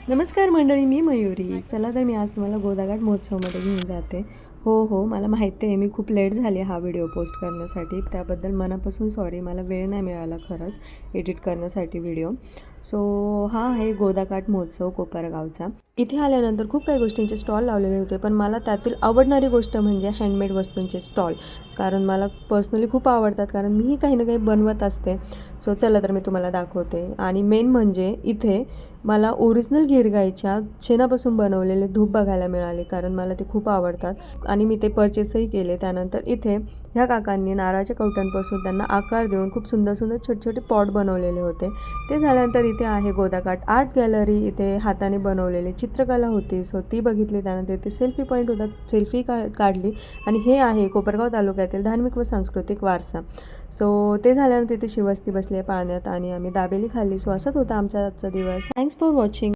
नमस्कार मंडळी, मी मयुरी. चला तर मी आज तुम्हाला गोदाघाट महोत्सवमध्ये घेऊन जाते. हो, मला माहिती आहे मी खूप लेट झाले हा व्हिडिओ पोस्ट करण्यासाठी. त्याबद्दल मनापासून सॉरी. मला वेळ नाही मिळाला खरंच एडिट करण्यासाठी व्हिडिओ. सो हा आहे गोदाघाट महोत्सव कोपरगावचा. इथे आल्यानंतर खूप काही गोष्टींचे स्टॉल लावलेले होते, पण मला त्यातील आवडणारी गोष्ट म्हणजे हँडमेड वस्तूंचे स्टॉल. कारण मला पर्सनली खूप आवडतात, कारण मीही काही ना काही बनवत असते. सो चला तर मी तुम्हाला दाखवते. आणि मेन म्हणजे इथे मला ओरिजिनल गीर गाईच्या शेणापासून बनवलेले धूप बघायला मिळाले, कारण मला ते खूप आवडतात आणि मी ते परचेसही केले. त्यानंतर इथे ह्या काकांनी नारळाच्या कवटांपासून त्यांना आकार देऊन खूप सुंदर सुंदर छोटे छोटे पॉट बनवलेले होते. ते झाल्यानंतर इथे आहे गोदाघाट आर्ट गॅलरी. इथे हाताने बनवलेली चित्रकला होती, सो ती बघितली. त्यानंतर इथे सेल्फी पॉईंट होता, सेल्फी काढली. आणि हे आहे कोपरगाव तालुक्यातील धार्मिक व सांस्कृतिक वारसा. सो ते झाल्यानंतर इथे शिवस्ती बसली आहे पाळण्यात आणि आम्ही दाबेली खाल्ली. सो असंच होता आमचा आजचा दिवस. Thanks for watching.